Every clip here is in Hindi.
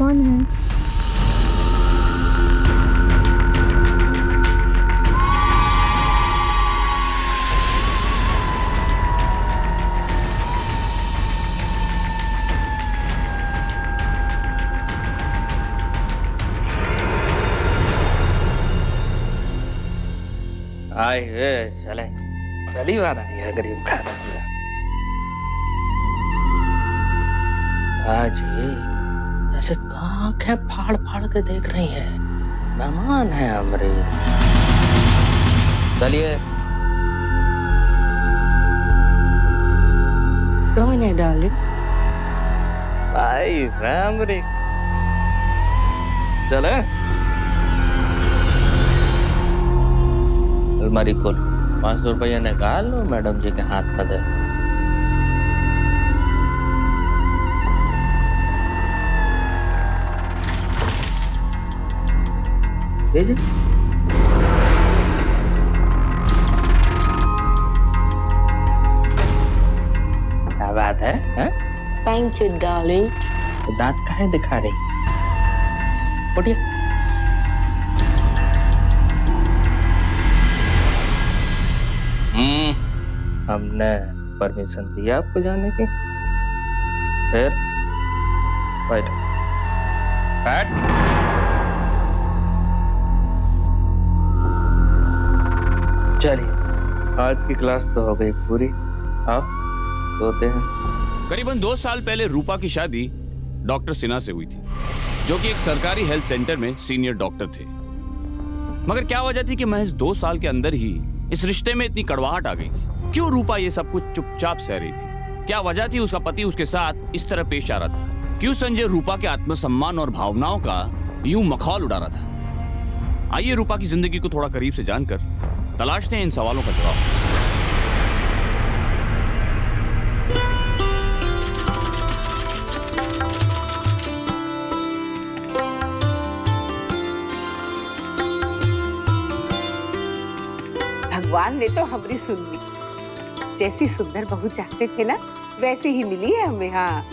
कौन है? आए चले पहली बार आई है गरीब खाना आज ऐसे आंखें फाड़ फाड़ के देख रही हैं। मेहमान है हमारे। चलिए। कौन है डार्लिंग? भाई फैमिली। चले अलमारी खोल, 500 रुपया निकाल लो, मैडम जी के हाथ में दे। दीजिए। क्या बात है? Thank you darling. तो दांत काहे दिखा रही? उठिए। हमने परमिशन दिया आपको जाने की? फिर बैठ। चलिए, आज की क्लास तो हो गई पूरी। आप सोते हैं। करीबन 2 साल पहले रूपा की शादी डॉक्टर सिन्हा से हुई थी, जो कि एक सरकारी हेल्थ सेंटर में सीनियर डॉक्टर थे। मगर क्या वजह थी कि महज 2 साल के अंदर ही इस रिश्ते में इतनी कड़वाहट आ गई? क्यों रूपा ये सब कुछ चुपचाप सह रही थी? क्या वजह थी उसका पति उसके साथ इस तरह पेश आ रहा था? क्यों संजय रूपा के आत्मसम्मान और भावनाओं का यूं मखौल उड़ा रहा था? आइए रूपा की जिंदगी को थोड़ा करीब से जानकर तलाशते हैं इन सवालों का जवाब। भगवान ने तो हमारी सुन ली। जैसी सुंदर बहू चाहते थे ना, वैसी ही मिली है हमें। हाँ,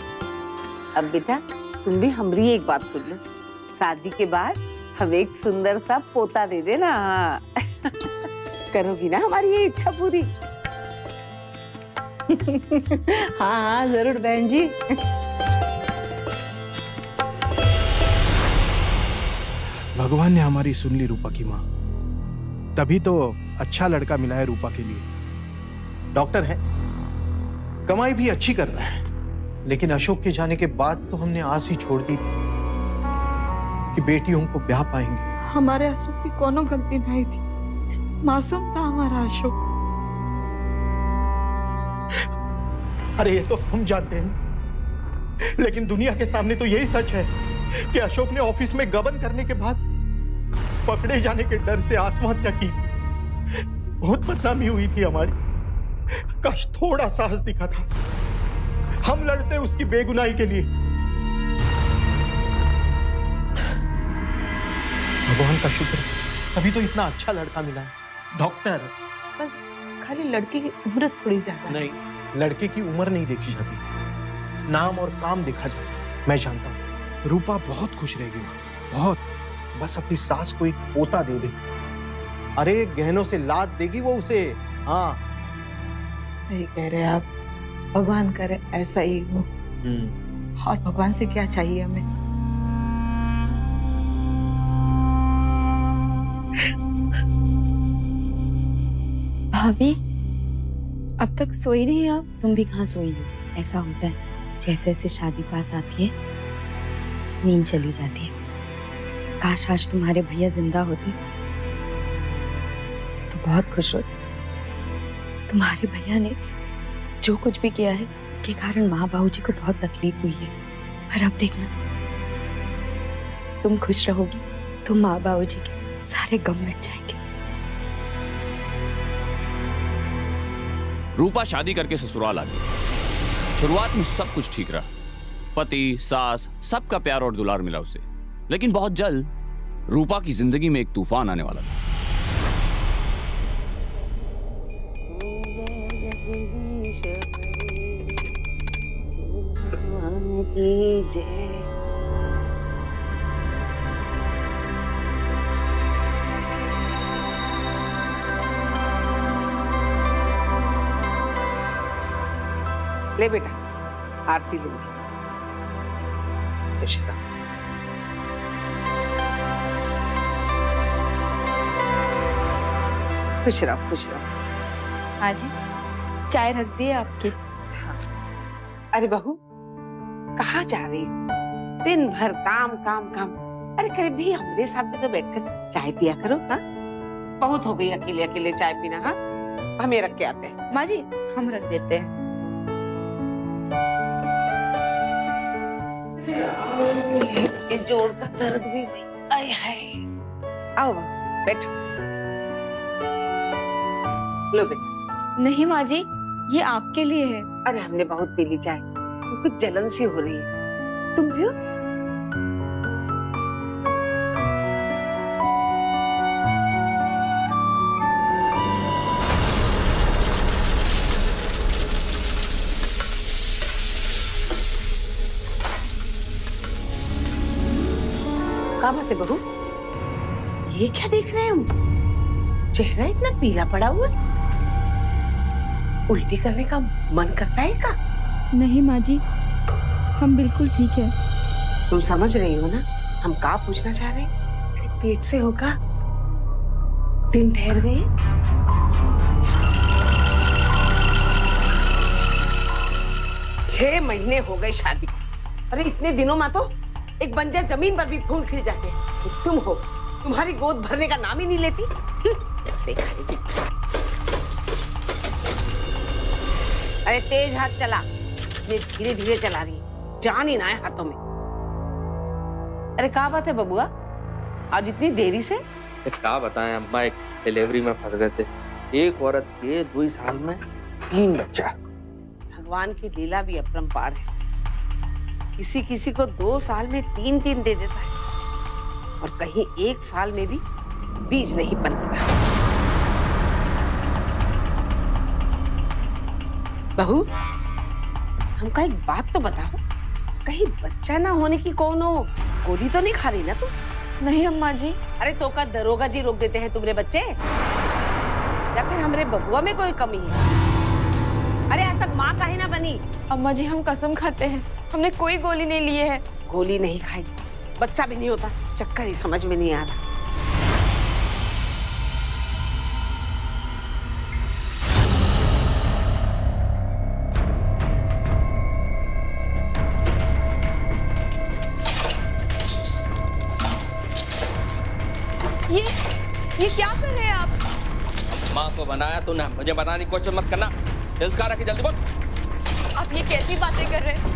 अब बेटा तुम भी हमारी एक बात सुन लो। शादी के बाद हमें एक सुंदर सा पोता दे देना। हाँ करोगी ना हमारी ये इच्छा पूरी? हाँ हाँ जरूर बहन जी। भगवान ने हमारी सुन ली रूपा की माँ। तभी तो अच्छा लड़का मिला है रूपा के लिए। डॉक्टर है, कमाई भी अच्छी करता है, लेकिन अशोक के जाने के बाद तो हमने आस ही छोड़ दी थी कि बेटियों को ब्याह पाएंगे। हमारे अशोक की कोनो गलती नहीं थी, मासूम था हमारा अशोक। अरे ये तो हम जानते हैं, लेकिन दुनिया के सामने तो यही सच है कि अशोक ने ऑफिस में गबन करने के बाद पकड़े जाने के डर से आत्महत्या की थी। बहुत बदनामी हुई थी हमारी। काश थोड़ा साहस दिखा था, हम लड़ते उसकी बेगुनाही के लिए। भगवान का शुक्र, अभी तो इतना अच्छा लड़का मिला है। डॉक्टर, बस खाली लड़की की उम्र थोड़ी ज्यादा। नहीं, लड़के की उम्र नहीं देखी जाती, नाम और काम देखा जाता। मैं जानता हूँ रूपा बहुत खुश रहेगी, बहुत। बस अपनी सास को एक पोता दे दे। अरे गहनों से लाद देगी वो उसे। हाँ सही कह रहे हैं आप। भगवान करे ऐसा ही हो। और भगवान से क्या चाहिए हमें? भाभी अब तक सोई नहीं आप? तुम भी कहाँ सोई हो? ऐसा होता है, जैसे जैसे शादी पास आती है नींद चली जाती है। काश आज तुम्हारे भैया जिंदा होते तो बहुत खुश होते। तुम्हारे भैया ने जो कुछ भी किया है उसके कारण माँ बाबू जी को बहुत तकलीफ हुई है, पर अब देखना तुम खुश रहोगी तो माँ बाबू जी के सारे गम मिट जाएंगे। रूपा शादी करके ससुराल आ गई। शुरुआत में सब कुछ ठीक रहा, पति सास सबका प्यार और दुलार मिला उसे। लेकिन बहुत जल्द रूपा की जिंदगी में एक तूफान आने वाला था। ले बेटा, आरती लूंगी। खुश रहो। खुश रहो, खुश रहो। हाँ जी, चाय रख दी है आपकी। अरे बहू, कहाँ जा रही हो? दिन भर काम काम काम। अरे करीब भी हमारे साथ भी तो बैठकर चाय पिया करो। हाँ, बहुत हो गई अकेले अकेले चाय पीना। हाँ, हमें रख के आते हैं। माँ जी, हम रख देते हैं। ये जोड़ का दर्द भी भाई, आय हाय। आओ बैठो, लो बेटा। नहीं माँ जी, ये आपके लिए है। अरे हमने बहुत पी ली चाय, कुछ जलन सी हो रही है। तुम पियो। क्या बात है बहू, ये क्या देख रहे हैं हम? चेहरा इतना पीला पड़ा हुआ है। उल्टी करने का मन करता है का? नहीं माँ जी, हम बिल्कुल ठीक है। तुम समझ रही हो ना हम क्या पूछना चाह रहे हैं? अरे पेट से होगा, दिन ठहर गए। 6 महीने हो गए शादी को। अरे इतने दिनों में तो एक बंजर जमीन पर भी फूल खिल जाते हैं। तुम हो, तुम्हारी गोद भरने का नाम ही नहीं लेती। देखा नहीं। अरे तेज हाथ चला, धीरे धीरे चला रही, जान ही ना है हाथों में। अरे क्या बात है बबुआ, आज इतनी देरी से? क्या बताएं अम्मा, एक डिलीवरी में फंस गए थे। एक औरत के 2 साल में 3 बच्चा। भगवान की लीला भी अपरंपार है। किसी किसी को 2 साल में 3 दे देता है, और कहीं 1 साल में भी बीज नहीं पनपता। बहू, हमका एक बात तो बताओ, कहीं बच्चा ना होने की कोनो गोली तो नहीं खा रही ना तुम? नहीं अम्मा जी। अरे तो का दरोगा जी रोक देते हैं तुम्हारे बच्चे, या फिर हमारे बबुआ में कोई कमी है? अरे आज तक माँ काहे ना बनी? अम्मा जी, हम कसम खाते हैं, हमने कोई गोली नहीं ली है। गोली नहीं खाई, बच्चा भी नहीं होता। चक्कर ही समझ में नहीं आ रहा। ये क्या कर रहे हैं आप? माँ को बनाया तूने, मुझे बनाने की कोशिश मत करना। तिरस्कार रखी, जल्दी बोल। आप ये कैसी बातें कर रहे हैं?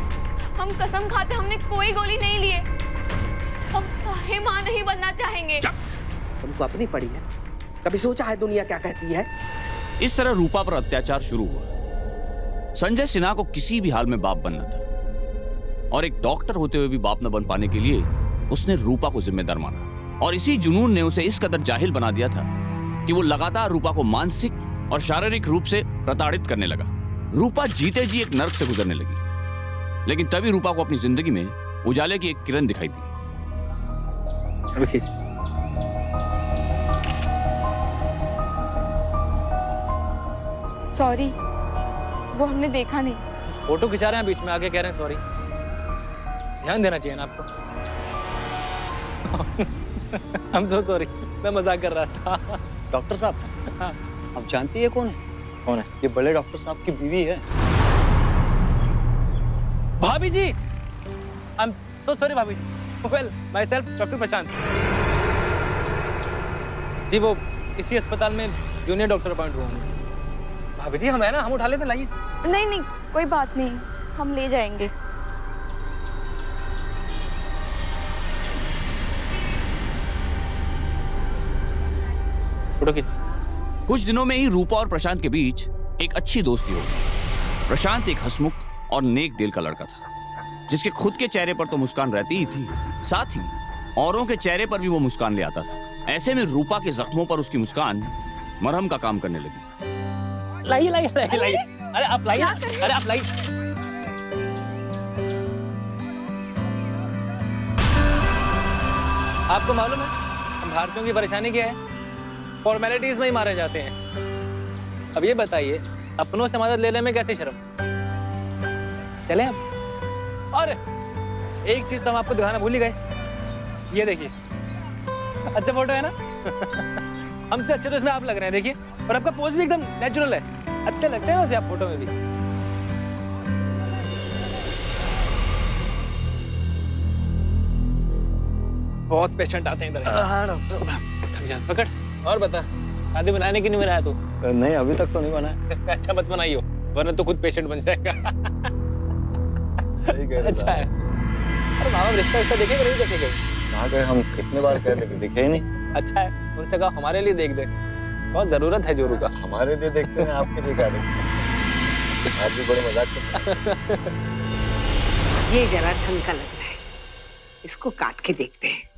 हम कसम खाते हमने कोई गोली नहीं ली है। हम काहे माँ नहीं बनना चाहेंगे। तुमको अपनी पड़ी है, कभी सोचा है दुनिया क्या कहती है? इस तरह रूपा पर अत्याचार शुरू हुआ। संजय सिन्हा को किसी भी हाल में बाप बनना था, और एक डॉक्टर होते हुए भी बाप न बन पाने के लिए उसने रूपा को जिम्मेदार माना, और इसी जुनून ने उसे इस कदर जाहिल बना दिया था कि वो लगातार रूपा को मानसिक और शारीरिक रूप से प्रताड़ित करने लगा। रूपा जीते जी एक नर्क से गुजरने लगी, लेकिन तभी रूपा को अपनी जिंदगी में उजाले की एक किरण दिखाई दी। सॉरी, वो हमने देखा नहीं। फोटो खिंचा रहे हैं, बीच में आके कह रहे हैं सॉरी। ध्यान देना चाहिए ना आपको। I'm so sorry, मैं मजाक कर रहा था। डॉक्टर साहब, हाँ। आप जानती है कौन है? कौन है? ये बड़े डॉक्टर साहब की बीवी है। भाभी जी, I'm so sorry भाभी जी। Well, myself doctor Prashant ji, वो इसी अस्पताल में जूनियर डॉक्टर अपॉइंट हुआ हूँ। भाभी जी हम है ना, हम उठा लेते, लाइए। नहीं नहीं, कोई बात नहीं, हम ले जाएंगे। फोटो खींच। कुछ दिनों में ही रूपा और प्रशांत के बीच एक अच्छी दोस्ती हो गई। प्रशांत एक हंसमुख और नेक दिल का लड़का था, जिसके खुद के चेहरे पर तो मुस्कान रहती ही थी, साथ ही औरों के चेहरे पर भी वो मुस्कान ले आता था। ऐसे में रूपा के जख्मों पर उसकी मुस्कान मरहम का काम करने लगी। लाइए लाइए लाइए लाइए। अरे आप लाइए, अरे आप लाइए। आपको मालूम है हम भारतीयों की परेशानी क्या है? फॉर्मेलिटीज में ही मारे जाते हैं। अब ये बताइए, अपनों से मदद लेने में कैसी शर्म? चले अब। और एक चीज तो हम आपको दिखाना भूल ही गए, ये देखिए, अच्छा फोटो है ना? हमसे अच्छे तो इसमें आप लग रहे हैं, देखिए। और आपका पोज भी एकदम नेचुरल है, अच्छे लगते हैं वैसे आप फोटो में भी। बहुत पेशेंट आते हैं इधर। थक जा, पकड़। और बता, शादी बनाने की नहीं बनाया तू? नहीं, अभी तक तो नहीं बना। अच्छा मत बनाइयो, वरना तो खुद पेशेंट बन जाएगा। सही कह रहे अच्छा है। अरे मामा रिश्ता देखे कि नहीं देखे गए? कहाँ गए हम, कितने बार कह लेकिन दिखे ही नहीं। अच्छा है, उनसे कहा हमारे लिए देख दे, बहुत जरूरत है जोरू का। हमारे लिए देखते हैं, आपके लिए क्या देखते? आप भी बड़े मजाक करते हैं। ये जरा ढंग का लग रहा है, इसको काट के देखते हैं।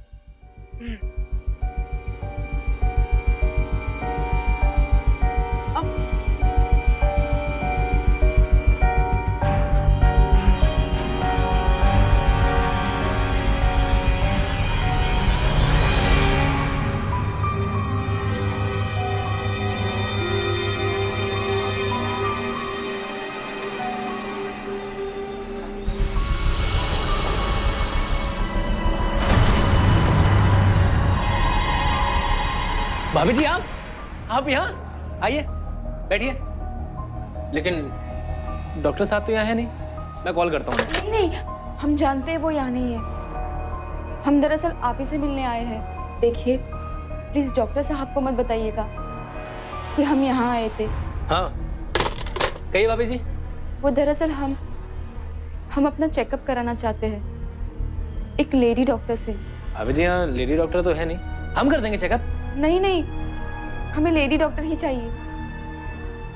भाभी जी आप यहाँ आइए, बैठिए। लेकिन डॉक्टर साहब तो यहाँ है नहीं, मैं कॉल करता हूँ। नहीं नहीं, हम जानते हैं वो यहाँ नहीं है। हम दरअसल आप ही से मिलने आए हैं। देखिए प्लीज डॉक्टर साहब को मत बताइएगा कि हम यहाँ आए थे। हाँ कहिए भाभी जी। वो दरअसल हम अपना चेकअप कराना चाहते हैं एक लेडी डॉक्टर से। भाभी जी यहाँ लेडी डॉक्टर तो है नहीं, हम कर देंगे चेकअप। नहीं नहीं, हमें लेडी डॉक्टर ही चाहिए।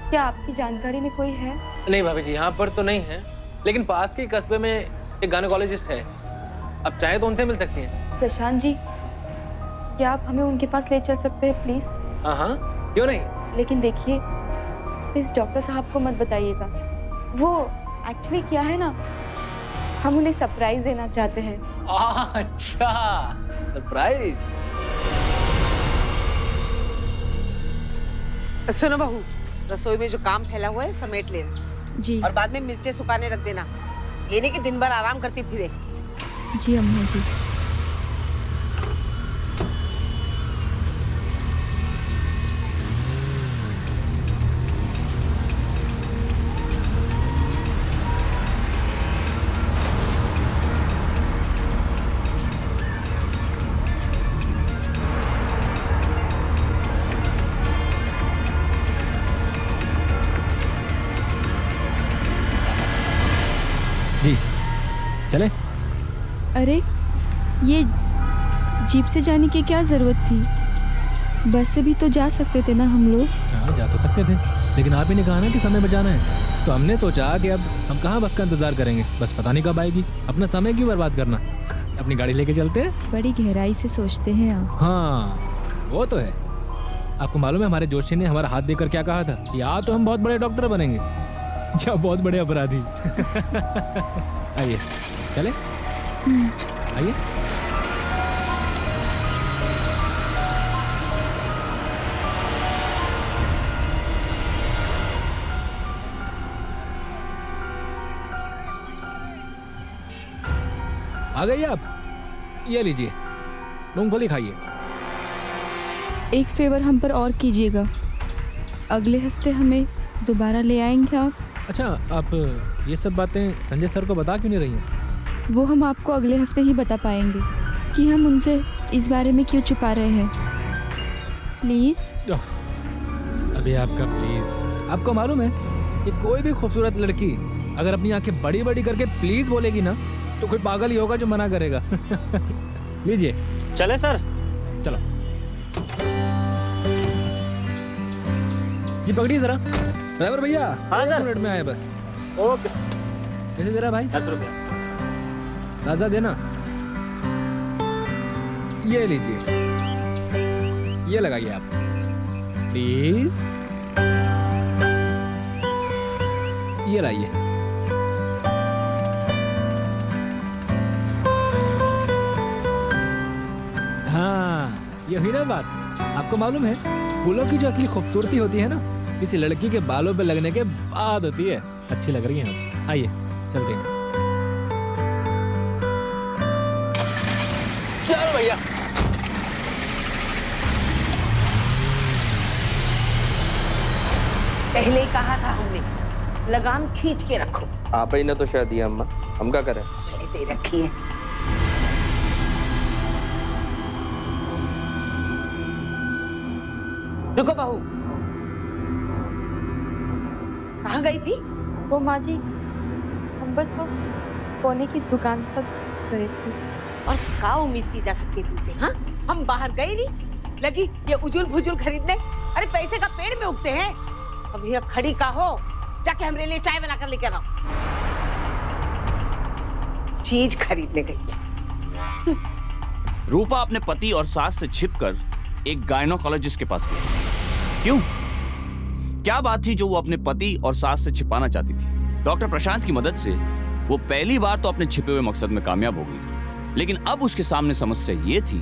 क्या आपकी जानकारी में कोई है? नहीं भाभी जी, यहाँ पर तो नहीं है, लेकिन पास के कस्बे में एक गायनेकोलॉजिस्ट है, आप चाहे तो उनसे मिल सकती हैं। प्रशांत जी, क्या आप हमें उनके पास ले चल सकते हैं प्लीज? हाँ, क्यों नहीं। लेकिन देखिए प्लीज डॉक्टर साहब को मत बताइएगा। वो एक्चुअली क्या है ना, हम उन्हें सरप्राइज देना चाहते हैं। अच्छा सरप्राइज। सुनो बहू, रसोई में जो काम फैला हुआ है समेट लेना जी। और बाद में मिर्चें सुखाने रख देना। ये नहीं कि दिन भर आराम करती फिरे। जी अम्मा जी। जी चले। अरे ये जीप से जाने की क्या जरूरत थी? बस से भी तो जा सकते थे ना हम लोग। हाँ जा तो सकते थे, लेकिन आप ही ने कहा ना कि समय बचाना है, तो हमने सोचा कि अब हम कहाँ बस का इंतजार करेंगे, बस पता नहीं कब आएगी, अपना समय क्यों बर्बाद करना, अपनी गाड़ी लेके चलते हैं। बड़ी गहराई से सोचते हैं आप। हाँ वो तो है। आपको मालूम है हमारे जोशी ने हमारा हाथ देकर क्या कहा था? या तो हम बहुत बड़े डॉक्टर बनेंगे या बहुत बड़े अपराधी। आइए चले, आइए। आ गई आप, ये लीजिए मूंगफली खाइए। एक फेवर हम पर और कीजिएगा, अगले हफ्ते हमें दोबारा ले आएंगे आप। अच्छा आप ये सब बातें संजय सर को बता क्यों नहीं रही हैं? वो हम आपको अगले हफ्ते ही बता पाएंगे कि हम उनसे इस बारे में क्यों छुपा रहे हैं। प्लीज। अभी आपका प्लीज, आपको मालूम है कि कोई भी खूबसूरत लड़की अगर अपनी आंखें बड़ी बड़ी करके प्लीज बोलेगी ना, तो कोई पागल ही होगा जो मना करेगा। लीजिए। चले सर। चलो जी, पकड़िए जरा। ड्राइवर भैया, हाँ सर। 1 मिनट में आए बस। ओके। कैसे दे रहा भाई? 10 रुपया। ताजा देना। ये लीजिए, ये लगाइए आप प्लीज। ये लाइए। हाँ ये हुई ना बात। आपको मालूम है फूलों की जो असली खूबसूरती होती है ना, किसी लड़की के बालों पे लगने के बाद होती है। अच्छी लग रही हैं आप, आइए चलते हैं। चलो भैया। पहले ही कहा था हमने, लगाम खींच के रखो। आप ही ने तो शायद दिया अम्मा, हम क्या करें? शायद दे रखी है। रुको बहू, कहाँ गई थी? वो माँ जी, हम बस वो कोने की दुकान तक गए थे। और क्या उम्मीद की जा सकती है तुमसे? हाँ, हम बाहर गए नहीं, लगी ये उजुल फुजुल खरीदने। अरे पैसे का पेड़ में उगते हैं। अभी अब खड़ी का हो, जाके हमरे लिए चाय बनाकर लेकर आओ। चीज खरीदने गई थी। रूपा अपने पति और सास से छिपकर एक गायनोकोलॉजिस्ट के पास गई। क्यों? क्या बात थी जो वो अपने पति और सास से छिपाना चाहती थी? डॉक्टर प्रशांत की मदद से वो पहली बार तो अपने छिपे हुए मकसद में कामयाब हो गई, लेकिन अब उसके सामने समस्या ये थी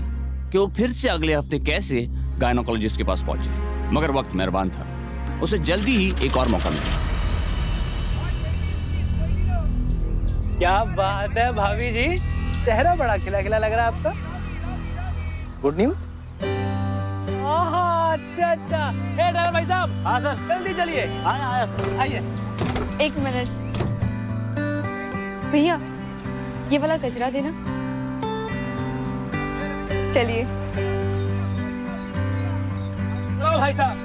कि वो फिर से अगले हफ्ते कैसे गायनोकोलॉजिस्ट के पास पहुंचे। मगर वक्त मेहरबान था, उसे जल्दी ही एक और मौका मिला। क्या बात है भाभी जी, चेहरा बड़ा खिला खिला लग रहा है आपका। Good news? अच्छा अच्छा। ए ड्राइवर भाई साहब। हाँ सर। जल्दी चलिए। आइए। एक मिनट भैया, ये वाला कचरा देना। चलिए। चलो भाई साहब।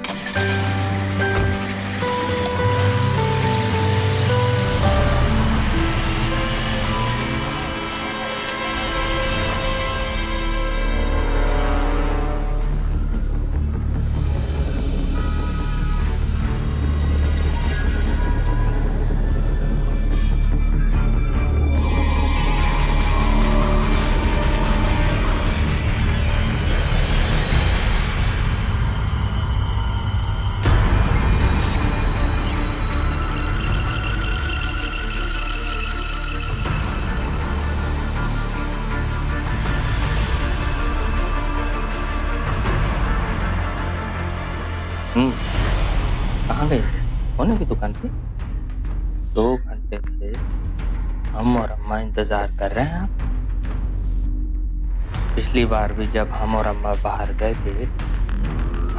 कहाँ गए थे? कोने की दुकान पे? 2 घंटे से हम और अम्मा इंतजार कर रहे हैं। आप पिछली बार भी जब हम और अम्मा बाहर गए थे,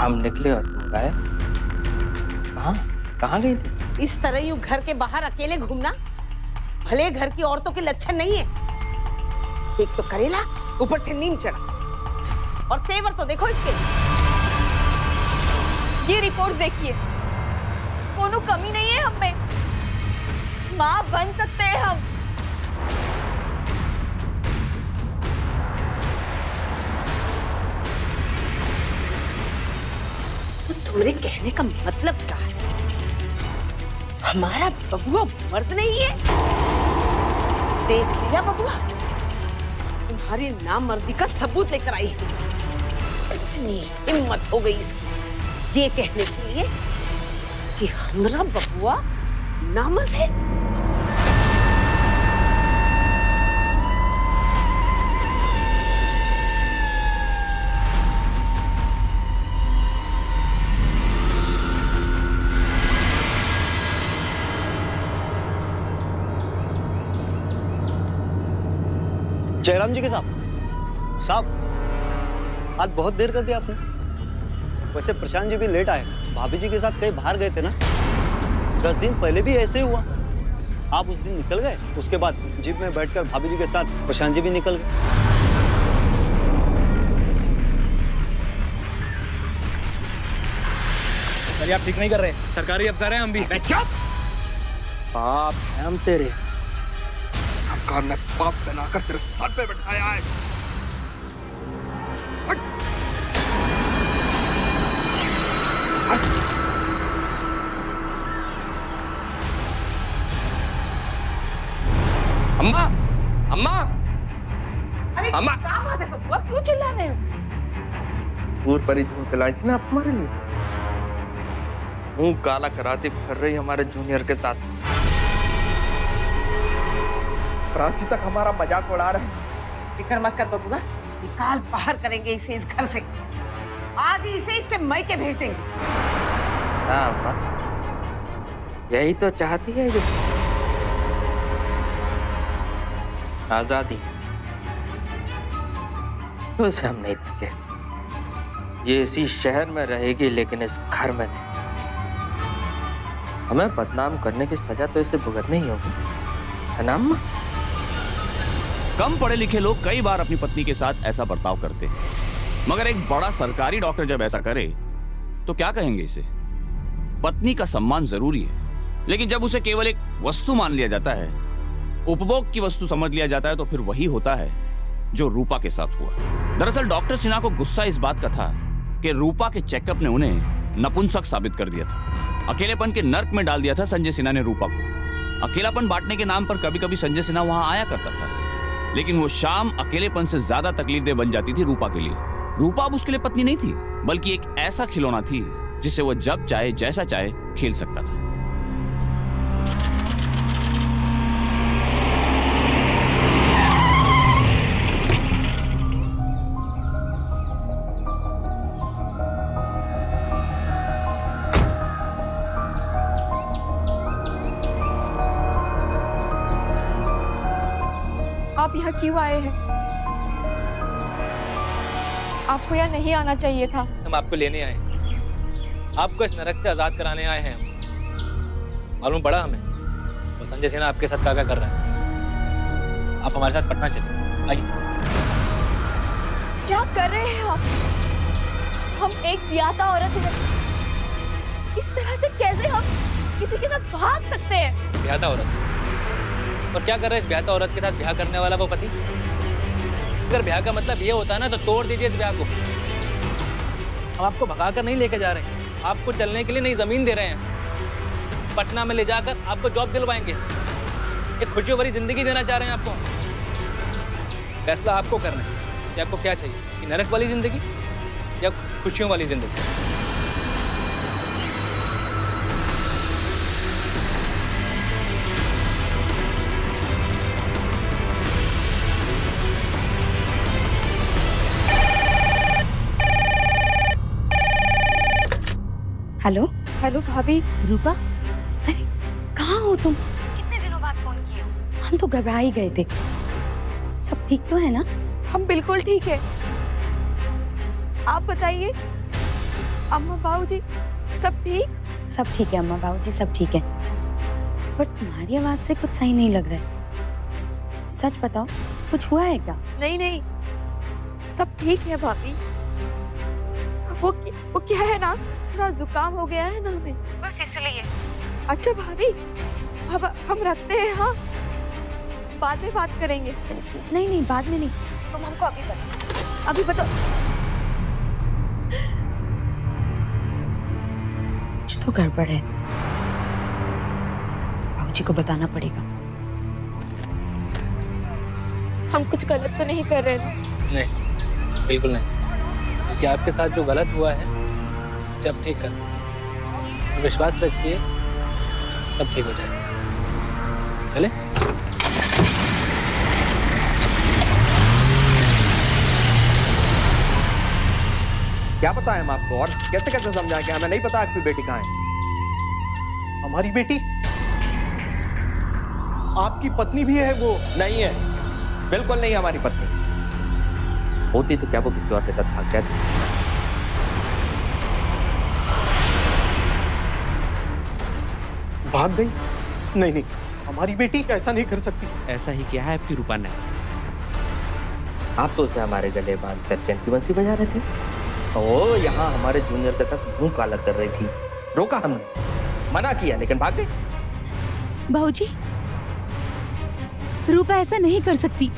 हम निकले और तुम गायब। कहाँ गई थी? इस तरह यूं घर के बाहर अकेले घूमना भले घर की औरतों के लक्षण नहीं है। एक तो करेला, ऊपर से नीम चढ़ा, और तेवर तो देखो इसके। ये रिपोर्ट देखिए, कोनो कमी नहीं है हम में। माँ बन सकते हैं हम। तो तुम्हारे कहने का मतलब क्या है? हमारा बबुआ मर्द नहीं है? देख लिया बबुआ, तुम्हारी नामर्दी का सबूत लेकर आई है। इतनी हिम्मत हो गई इसकी ये कहने के लिए कि हमारा बबुआ नामर्द है। जयराम जी के साहब, आज बहुत देर कर दिया आपने। वैसे प्रशांत जी भी लेट आए, भाभी जी के साथ कहीं बाहर गए थे ना। 10 दिन पहले भी ऐसे ही हुआ। आप उस दिन निकल गए, उसके बाद जीप में बैठकर भाभी जी के साथ प्रशांत जी भी निकल गए। चलिए, आप ठीक नहीं कर रहे। सरकारी अफसर हैं हम भी। चुप! पाप है हम तेरे। सरकार ने पाप बनाकर तेरे सर पे बैठाया है। अम्मा, अम्मा, अरे अम्मा! क्या बात है बबुआ, क्यों चिल्ला रहे हो? दूर पर ही धूल पिलाई थी ना आप हमारे लिए। मुंह काला कराते फिर रही हमारे जूनियर के साथ। राशि तक हमारा मजाक उड़ा रहे हैं। फिक्र मत कर बबुआ, निकाल बाहर करेंगे इसे इस घर से। आज ही इसे इसके मायके भेज देंगे। हाँ अम्मा, यही तो चाहती है जो आजादी वैसे हम नहीं देंगे। ये इसी शहर में रहेगी लेकिन इस घर में नहीं। हमें बदनाम करने की सजा तो इसे भुगतनी ही होगी, है ना अम्मा? कम पढ़े लिखे लोग कई बार अपनी पत्नी के साथ ऐसा बर्ताव करते हैं, मगर एक बड़ा सरकारी डॉक्टर जब ऐसा करे तो क्या कहेंगे इसे? पत्नी का सम्मान जरूरी है, लेकिन जब उसे केवल एक वस्तु मान लिया जाता है, उपभोग की वस्तु समझ लिया जाता है, तो फिर वही होता है जो रूपा के साथ हुआ। दरअसल डॉक्टर सिन्हा को गुस्सा इस बात का था कि रूपा के चेकअप ने उन्हें नपुंसक साबित कर दिया था। अकेलेपन के नर्क में डाल दिया था संजय सिन्हा ने रूपा को। अकेलापन बांटने के नाम पर कभी कभी संजय सिन्हा वहां आया करता था, लेकिन वो शाम अकेलेपन से ज्यादा तकलीफदेह बन जाती थी रूपा के लिए। रूपा अब उसके लिए पत्नी नहीं थी, बल्कि एक ऐसा खिलौना थी जिससे वो जब चाहे जैसा चाहे खेल सकता था। आप यहाँ क्यों आए हैं? आपको यहाँ नहीं आना चाहिए था। हम आपको लेने आए हैं, आपको इस नरक से आजाद कराने आए हैं। मालूम पड़ा हमें और संजय सिन्हा आपके साथ क्या क्या कर रहा है। आप हमारे साथ पटना चलिए, आइए। क्या कर रहे हैं आप? हम एक ब्याता औरत हैं, इस तरह से कैसे हम किसी के साथ भाग सकते हैं? ब्याता औरत? और क्या कर रहा है इस ब्याता औरत के साथ ब्याह करने वाला वो पति? अगर ब्याह का मतलब ये होता है ना, तो तोड़ दीजिए इस ब्याह को। हम आपको भगा कर नहीं लेके जा रहे हैं, आपको चलने के लिए नई जमीन दे रहे हैं। पटना में ले जाकर आपको जॉब दिलवाएंगे, एक खुशियों भरी जिंदगी देना चाह रहे हैं आपको। फैसला आपको करना है कि आपको क्या चाहिए, कि नरक वाली जिंदगी या खुशियों वाली जिंदगी। हेलो हेलो भाभी। रूपा, अरे कहाँ हो तुम? कितने दिनों बाद फोन किए हो? हम तो घबरा ही गए थे। सब ठीक तो है ना? हम बिल्कुल ठीक है। आप बताइए, अम्मा बाबूजी सब ठीक? सब ठीक है अम्मा बाबूजी, सब ठीक है। पर तुम्हारी आवाज से कुछ सही नहीं लग रहा है। सच बताओ, कुछ हुआ है क्या? नहीं नहीं, सब ठीक है भाभी। वो क्या है ना, थोड़ा जुकाम हो गया है ना हमें, बस इसलिए। अच्छा भाभी, अब हम रखते हैं, हाँ? बाद में बात करेंगे। नहीं नहीं, बाद में नहीं, तुम हमको अभी बताओ। कुछ तो गड़बड़ है, बाबूजी को बताना पड़ेगा। हम कुछ गलत तो नहीं कर रहे ना? नहीं, बिल्कुल नहीं, क्योंकि आपके साथ जो गलत हुआ है उसे अब ठीक कर। विश्वास रखिए, सब ठीक हो जाएगा। चले? क्या पता है हम आपको, और कैसे कैसे समझाएं कि हमें नहीं पता आपकी बेटी कहाँ है? हमारी बेटी? आपकी पत्नी भी है वो? नहीं है, बिल्कुल नहीं हमारी पत्नी। होती तो क्या वो किसी और के साथ भाग जाती? भाग गई? नहीं नहीं, हमारी बेटी ऐसा नहीं कर सकती। ऐसा ही क्या है आपकी रूपा ने? आप तो उसे हमारे गले बांध कर चैन की बंसी बजा रहे थे। ओ, यहाँ हमारे जूनियर के साथ मुंह काला कर रही थी। रोका हमने, मना किया, लेकिन भाग गई। बाबूजी, रूपा ऐसा नहीं कर सकती।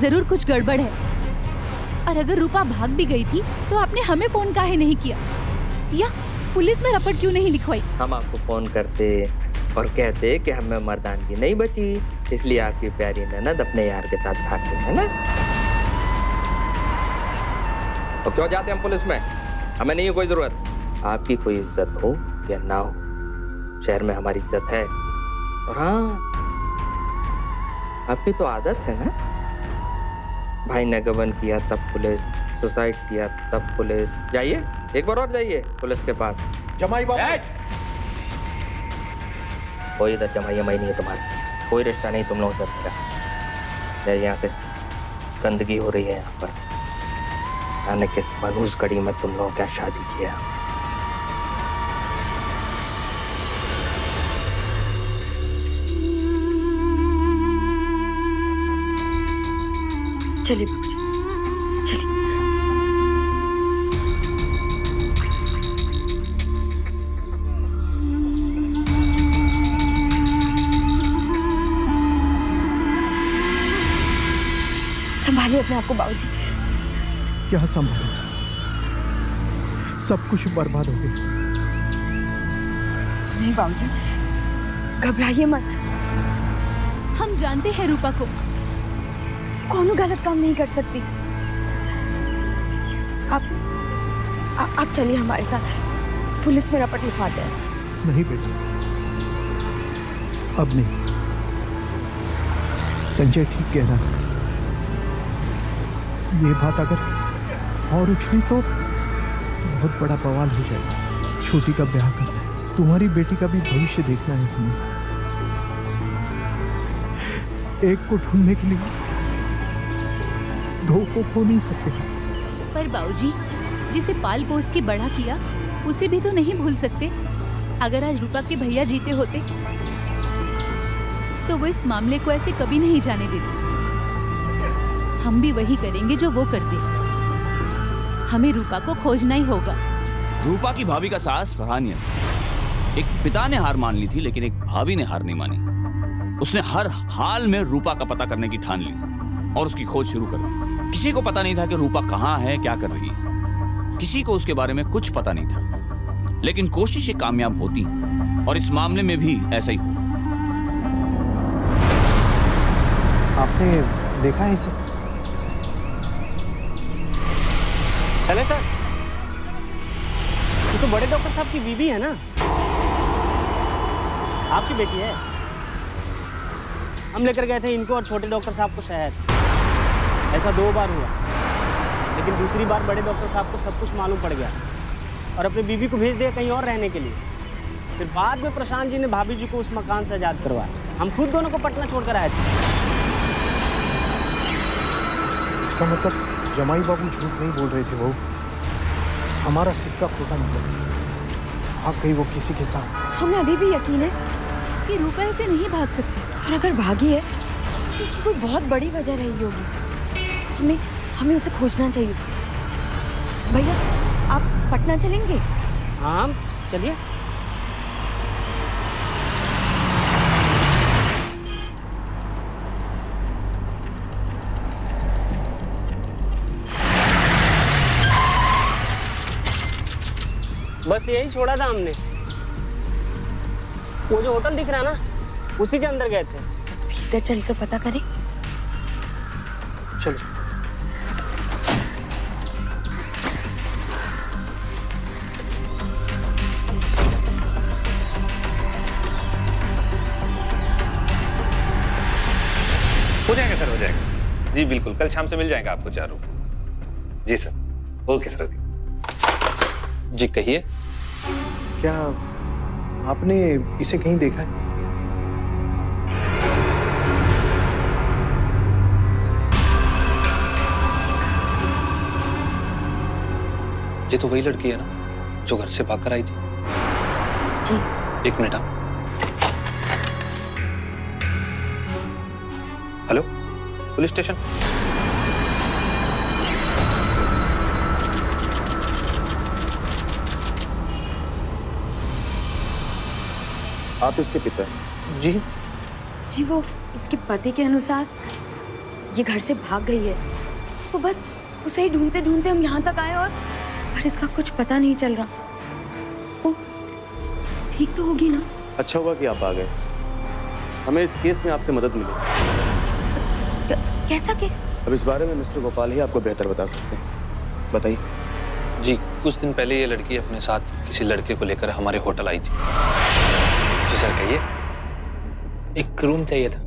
जरूर कुछ गड़बड़ है। और अगर रूपा भाग भी गई थी तो आपने हमें फोन काहे नहीं किया, या पुलिस में रपट क्यों नहीं लिखवाई? हम आपको फोन करते और कहते कि हमें मर्दानगी नहीं बची, इसलिए आपकी प्यारी ननद अपने यार के साथ भाग गई, है ना? तो क्यों जाते हम पुलिस में? हमें नहीं है कोई जरूरत। आपकी कोई इज्जत हो या ना हो, शहर में हमारी इज्जत है। और हाँ, आपकी तो आदत है ना, भाई ने गबन किया तब पुलिस, सुसाइड किया तब पुलिस। जाइए, एक बार और जाइए पुलिस के पास। जमाई बाबू, कोई इधर जमाई नहीं है तुम्हारी, कोई रिश्ता नहीं तुम लोगों से मेरा। या यहाँ से गंदगी हो रही है यहाँ पर। जाने किस मनहूस कड़ी में तुम लोगों क्या शादी किया। चलिए बाबूजी, चलिए। संभालिए अपने आप को बाबूजी। क्या संभालो, सब कुछ बर्बाद हो गया। नहीं बाबूजी, घबराइए मत। हम जानते हैं रूपा को। कौनो गलत काम नहीं कर सकती। आप चलिए हमारे साथ, पुलिस में रपट लिखवाते हैं। नहीं बेटा, अब नहीं। संजय ठीक कह रहा है। ये बात अगर और उछली तो बहुत बड़ा बवाल हो जाएगा। छोटी का ब्याह करना है, तुम्हारी बेटी का भी भविष्य देखना है तुम्हें। एक को ढूंढने के लिए दो को खो नहीं सकते। पर बाबूजी, जिसे पाल पोस के बड़ा किया उसे भी तो नहीं भूल सकते। अगर आज रूपा के भैया जीते होते तो वो इस मामले को ऐसे कभी नहीं जाने देते। हम भी वही करेंगे जो वो करते। हमें रूपा को खोजना ही होगा। रूपा की भाभी का साहस सराहनीय। एक पिता ने हार मान ली थी, लेकिन एक भाभी ने हार नहीं मानी। उसने हर हाल में रूपा का पता करने की ठान ली और उसकी खोज शुरू कर दी। किसी को पता नहीं था कि रूपा कहाँ है, क्या कर रही है। किसी को उसके बारे में कुछ पता नहीं था, लेकिन कोशिशें कामयाब होती और इस मामले में भी ऐसा ही हुआ। आपने देखा है इसे? चले सर, ये तो बड़े डॉक्टर साहब की बीवी है ना, आपकी बेटी है। हम लेकर गए थे इनको और छोटे डॉक्टर साहब को शहर। ऐसा 2 बार हुआ, लेकिन दूसरी बार बड़े डॉक्टर साहब को सब कुछ मालूम पड़ गया और अपनी बीवी को भेज दिया कहीं और रहने के लिए। फिर बाद में प्रशांत जी ने भाभी जी को उस मकान से आजाद करवाया। हम खुद दोनों को पटना छोड़कर आए थे। इसका मतलब जमाई बाबू झूठ नहीं बोल रहे थे। वो हमारा सिक्का खोटा नहीं भाग गई वो किसी के साथ। हमें अभी भी यकीन है कि रूपा ऐसे नहीं भाग सकती। और अगर भागी है तो उसकी कोई बहुत बड़ी वजह रही होगी। हमें उसे खोजना चाहिए। भैया, आप पटना चलेंगे? हाँ चलिए। बस यही छोड़ा था हमने। वो जो होटल दिख रहा है ना, उसी के अंदर गए थे। भीतर चलकर पता करें। चलो। हो जाएगा सर, हो जाएगा जी, बिल्कुल। कल शाम से मिल जाएगा आपको 4 रूम। जी सर। Okay sir. जी कहिए। क्या आपने इसे कहीं देखा है? ये तो वही लड़की है ना जो घर से भागकर आई थी। जी। 1 मिनट। Hello, police station. आप इसके पिता? जी जी, वो इसके पति के अनुसार ये घर से भाग गई है। तो बस उसे ही ढूंढते ढूंढते हम यहाँ तक आए और पर इसका कुछ पता नहीं चल रहा। वो ठीक तो होगी ना? अच्छा हुआ कि आप आ गए। हमें इस केस में आपसे मदद मिली। कैसा केस? अब इस बारे में मिस्टर गोपाल ही आपको बेहतर बता सकते हैं। बताइए। जी, कुछ दिन पहले ये लड़की अपने साथ किसी लड़के को लेकर हमारे होटल आई थी। जी सर कहिए। एक रूम चाहिए था,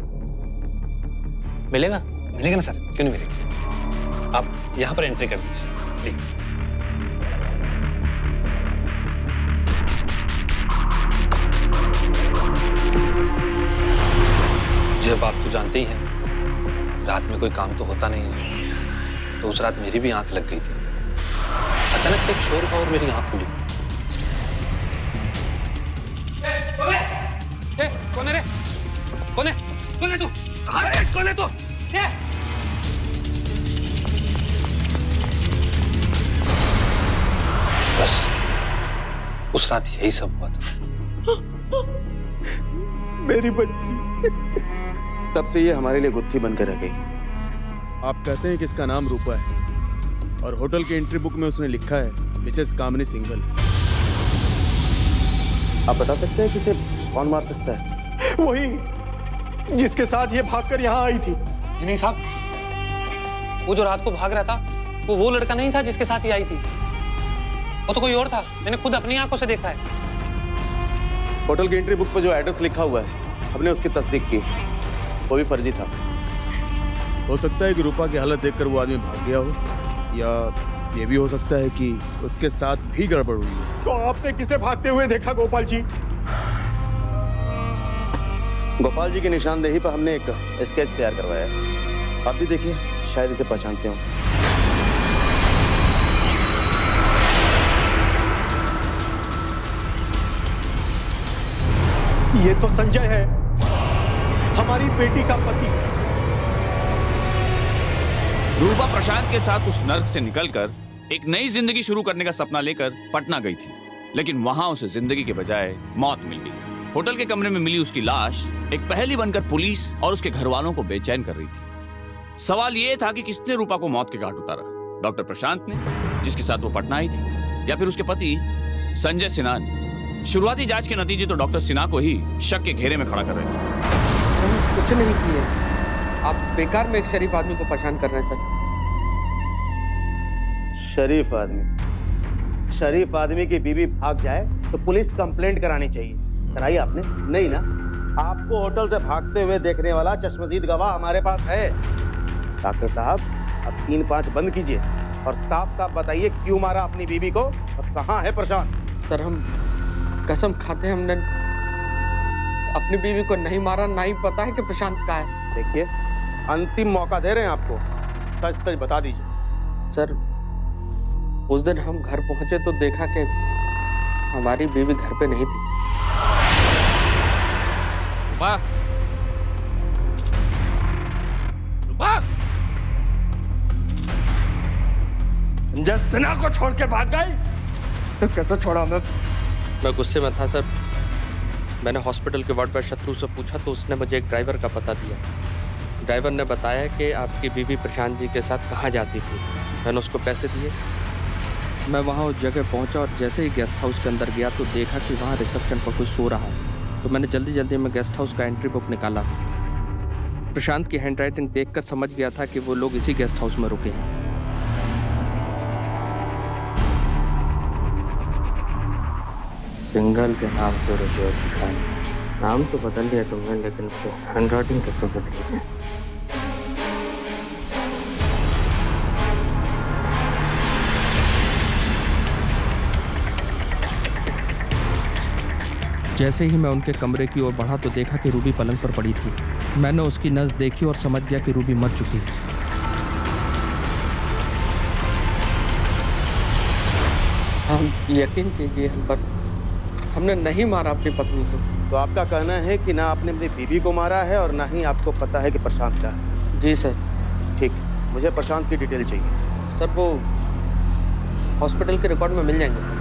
मिलेगा? मिलेगा ना सर, क्यों नहीं मिलेगा। आप यहाँ पर एंट्री कर दीजिए प्लीज। जी अब आप तो जानते ही हैं रात में कोई काम तो होता नहीं है, तो उस रात मेरी भी आंख लग गई थी। अचानक से एक शोर हुआ और मेरी आंख खुली। कौन है रे? कौन है? कौन है तू? अरे कौन है तू? बस उस रात यही सब हुआ था। मेरी बच्ची। तब से ये हमारे लिए गुत्थी बनकर रह गई। आप कहते हैं कि इसका नाम रूपा है और होटल के एंट्री बुक में उसने लिखा है मिसेस कामिनी सिंघल। आप बता सकते हैं कि इसे कौन मार सकता है? वही जिसके साथ ये भागकर यहाँ आई थी। नहीं साहब, वो जो रात को भाग रहा था वो लड़का नहीं था जिसके साथ ही आई थी। वो तो कोई और था, मैंने खुद अपनी आंखों से देखा है। होटल की एंट्री बुक पर जो एड्रेस लिखा हुआ है, हमने उसकी तस्दीक की, वो भी फर्जी था। हो सकता है कि रूपा की हालत देखकर वो आदमी भाग गया हो, या ये भी हो सकता है कि उसके साथ भी गड़बड़ हुई है। तो आपने किसे भागते हुए देखा गोपाल जी? गोपाल जी की निशानदेही पर हमने एक स्केच तैयार करवाया है। आप भी देखिए, शायद इसे पहचानते हो। ये तो संजय है, हमारी बेटी का पति। रूपा प्रशांत के साथ उस नर्क से निकलकर एक नई जिंदगी शुरू करने का सपना लेकर पटना गई थी, लेकिन वहां उसे जिंदगी के बजाय मौत मिल गई। होटल के कमरे में मिली उसकी लाश एक पहेली बनकर पुलिस और उसके घर वालों को बेचैन कर रही थी। सवाल यह था कि किसने रूपा को मौत के घाट उतारा, डॉक्टर प्रशांत ने, जिसके साथ वो पटना आई थी, या फिर उसके पति संजय सिन्हा ने। शुरुआती जांच के नतीजे तो डॉक्टर सिन्हा को ही शक के घेरे में खड़ा कर रहे थे। कुछ नहीं किए, आप बेकार में एक शरीफ आदमी को परेशान कर रहे हैं सर। शरीफ आदमी की बीवी भाग जाए तो पुलिस कंप्लेंट करानी चाहिए। कराई आपने? नहीं ना। आपको होटल से भागते हुए देखने वाला चश्मदीद गवाह हमारे पास है। डॉक्टर साहब, अब 3-5 बंद कीजिए और साफ साफ बताइए क्यों मारा अपनी बीवी को और कहाँ है प्रशांत? सर, हम कसम खाते हैं, हमने अपनी बीवी को नहीं मारा, ना ही पता है कि प्रशांत कहाँ है। देखिए, अंतिम मौका दे रहे हैं आपको, सच बता दीजिए। सर, उस दिन हम घर पहुंचे तो देखा कि हमारी बीवी घर पे नहीं थी। रूपा, रूपा, संजय सिन्हा को छोड़ के भाग गई? तो कैसे छोड़ा? मैं गुस्से में था सर। मैंने हॉस्पिटल के वार्ड पर शत्रु से पूछा तो उसने मुझे एक ड्राइवर का पता दिया। ड्राइवर ने बताया कि आपकी बीवी प्रशांत जी के साथ कहाँ जाती थी। मैंने उसको पैसे दिए। मैं वहाँ उस जगह पहुँचा और जैसे ही गेस्ट हाउस के अंदर गया तो देखा कि वहाँ रिसेप्शन पर कोई सो रहा है। तो मैंने जल्दी में गेस्ट हाउस का एंट्री बुक निकाला। प्रशांत की हैंडराइटिंग देखकर समझ गया था कि वो लोग इसी गेस्ट हाउस में रुके हैं। सिंगल के नाम से रुपये दिखाए। नाम तो बदल दिया तुमने, लेकिन उसको हैंडराइटिंग कैसे बदली है? जैसे ही मैं उनके कमरे की ओर बढ़ा तो देखा कि रूबी पलंग पर पड़ी थी। मैंने उसकी नस देखी और समझ गया कि रूबी मर चुकी है। हम यकीन कीजिए, हम पर हमने नहीं मारा अपनी पत्नी को। तो आपका कहना है कि ना आपने अपनी बीवी को मारा है और ना ही आपको पता है कि प्रशांत का है? जी सर। ठीक, मुझे प्रशांत की डिटेल चाहिए। सर, वो हॉस्पिटल के रिकॉर्ड में मिल जाएंगे सर।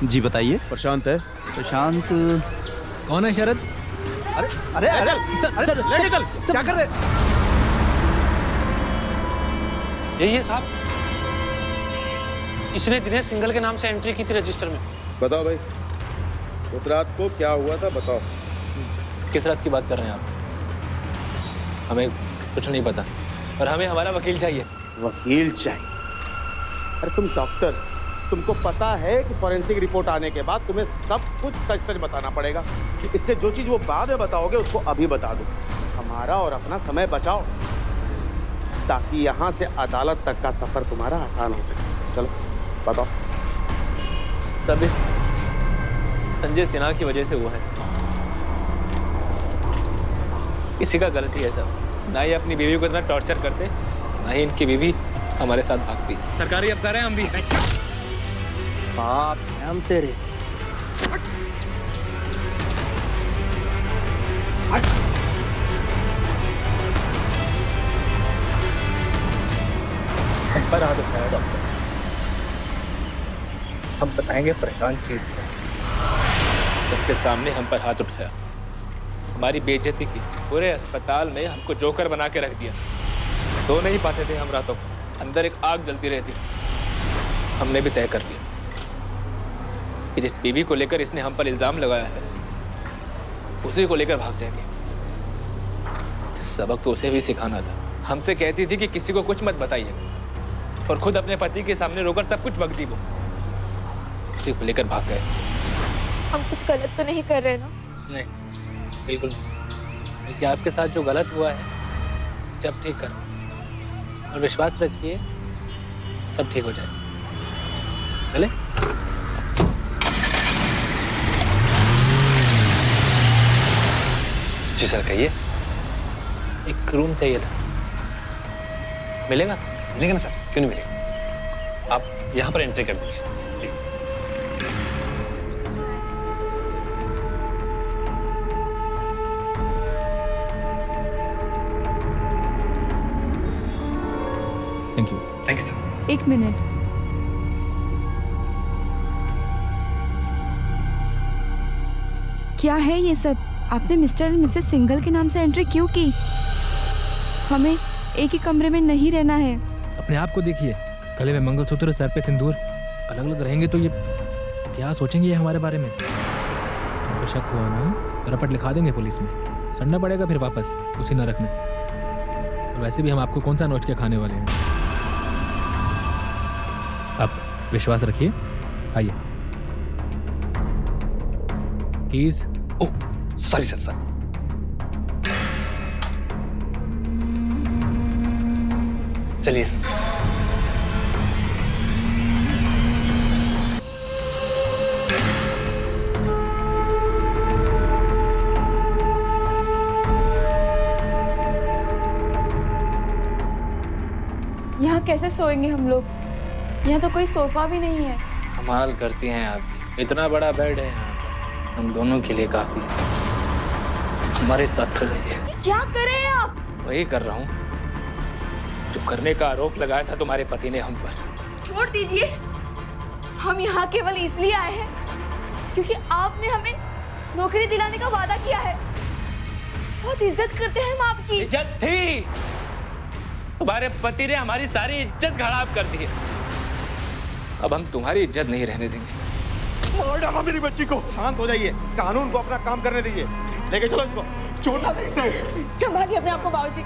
जी बताइए। प्रशांत है? प्रशांत कौन है शरद? अरे अरे अरे चल, लेके चल। क्या कर रहे? यही है साहब, इसने दिनेश सिंघल के नाम से एंट्री की थी रजिस्टर में। बताओ भाई, उस रात को क्या हुआ था, बताओ। किस रात की बात कर रहे हैं आप? हमें कुछ नहीं पता। और हमें हमारा वकील चाहिए। वकील चाहिए? अरे तुम डॉक्टर, तुमको पता है कि फॉरेंसिक रिपोर्ट आने के बाद तुम्हें सब कुछ सच सच बताना पड़ेगा। इससे जो चीज वो बाद में बताओगे उसको अभी बता दो। हमारा और अपना समय बचाओ ताकि यहाँ से अदालत तक का सफर तुम्हारा आसान हो सके। चलो बताओ। सब इस संजय सिन्हा की वजह से हुआ है। किसी का गलती है सब। ना ही अपनी बीवी को इतना टॉर्चर करते, ना ही इनकी बीवी हमारे साथ भागती। सरकारी अफसर हैं हम भी। बाप है हम तेरे। हम पर हाथ उठाया डॉक्टर। हम बताएंगे परेशान चीज क्या है। सबके सामने हम पर हाथ उठाया, हमारी बेइज्जती की, पूरे अस्पताल में हमको जोकर बना के रख दिया। सो नहीं पाते थे हम रातों को, अंदर एक आग जलती रहती। हमने भी तय कर लिया कि जिस बीवी को लेकर इसने हम पर इल्जाम लगाया है उसी को लेकर भाग जाएंगे। सबक तो उसे भी सिखाना था। हमसे कहती थी कि किसी को कुछ मत बताइएगा और खुद अपने पति के सामने रोकर सब कुछ बक दी। वो किसी को लेकर भाग गए। हम कुछ गलत तो नहीं कर रहे ना? नहीं, बिल्कुल नहीं। बल्कि आपके साथ जो गलत हुआ है उसे अब ठीक करो और विश्वास रखिए सब ठीक हो जाए। चले? जी सर, कहिए। एक रूम चाहिए था, मिलेगा? मिलेगा ना सर, क्यों नहीं मिलेगा। आप यहाँ पर एंट्री कर दीजिए। Thank you. Thank you sir. एक मिनट। क्या है ये सब? आपने मिस्टर एंड मिसेस सिंघल के नाम से एंट्री क्यों की? हमें एक ही कमरे में नहीं रहना है। अपने आप को देखिए, गले में मंगलसूत्र, सर पे सिंदूर। अलग अलग रहेंगे तो ये क्या सोचेंगे ये हमारे बारे में? तो शक हुआ ना तो रपट लिखा देंगे पुलिस में, सड़ना पड़ेगा फिर वापस उसी नरक में। और वैसे भी हम आपको कौन सा नोच के खाने वाले हैं। आप विश्वास रखिए, आइए। कीज। Sorry sir, sir. चलिए सर। यहाँ कैसे सोएंगे हम लोग? यहाँ तो कोई सोफा भी नहीं है। कमाल करती हैं आप। इतना बड़ा बेड है यहाँ पर, हम दोनों के लिए काफी है। हमारे साथ चल जाइए। क्या करें आप? वही कर रहा हूँ जो करने का आरोप लगाया था तुम्हारे पति ने हम पर। छोड़ दीजिए। हम यहाँ केवल इसलिए आए हैं क्योंकि आपने हमें नौकरी दिलाने का वादा किया है। बहुत इज्जत करते हैं हम आपकी। इज्जत थी, तुम्हारे पति ने हमारी सारी इज्जत खराब कर दी है। अब हम तुम्हारी इज्जत नहीं रहने देंगे। मार डाला मेरी बच्ची को। शांत हो जाइए, कानून को अपना काम करने दीजिए। लेके चलो इसको। छोड़ना नहीं से। संभालिए अपने आप को बाबूजी।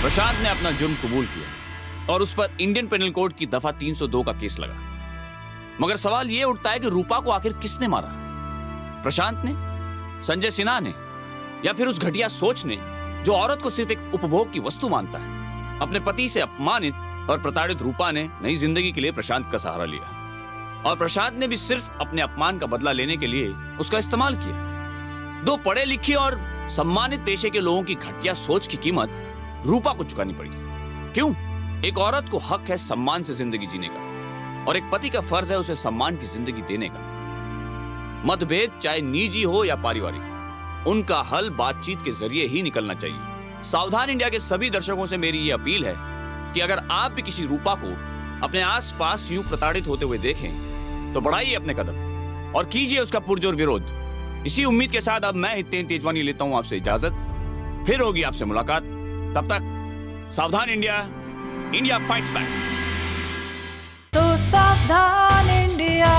प्रशांत ने अपना जुर्म कबूल किया और उस पर इंडियन पेनल कोड की दफा 302 का केस लगा। मगर सवाल यह उठता है कि रूपा को आखिर किसने मारा? प्रशांत ने, संजय सिन्हा ने, या फिर उस घटिया सोच ने जो औरत को सिर्फ एक उपभोग की वस्तु मानता है? अपने पति से अपमानित और प्रताड़ित रूपा ने नई जिंदगी के लिए प्रशांत का सहारा लिया और प्रशांत ने भी सिर्फ अपने अपमान का बदला लेने के लिए उसका इस्तेमाल किया। दो पढ़े लिखे और सम्मानित पेशे के लोगों की घटिया सोच की कीमत रूपा को चुकानी पड़ी। क्यों? एक औरत को हक है सम्मान से जिंदगी जीने का और एक पति का फर्ज है उसे सम्मान की जिंदगी देने का। मतभेद चाहे निजी हो या पारिवारिक, उनका हल बातचीत के जरिए ही निकलना चाहिए। सावधान इंडिया के सभी दर्शकों से मेरी ये अपील है कि अगर आप भी किसी रूपा को अपने आसपास यूं प्रताड़ित होते हुए देखें तो बढ़ाइए अपने कदम और कीजिए उसका पुरजोर विरोध। इसी उम्मीद के साथ अब मैं हितेन तेजवानी लेता हूं आपसे इजाजत। फिर होगी आपसे मुलाकात। तब तक सावधान इंडिया, इंडिया फाइट्स बैक। तो सावधान इंडिया।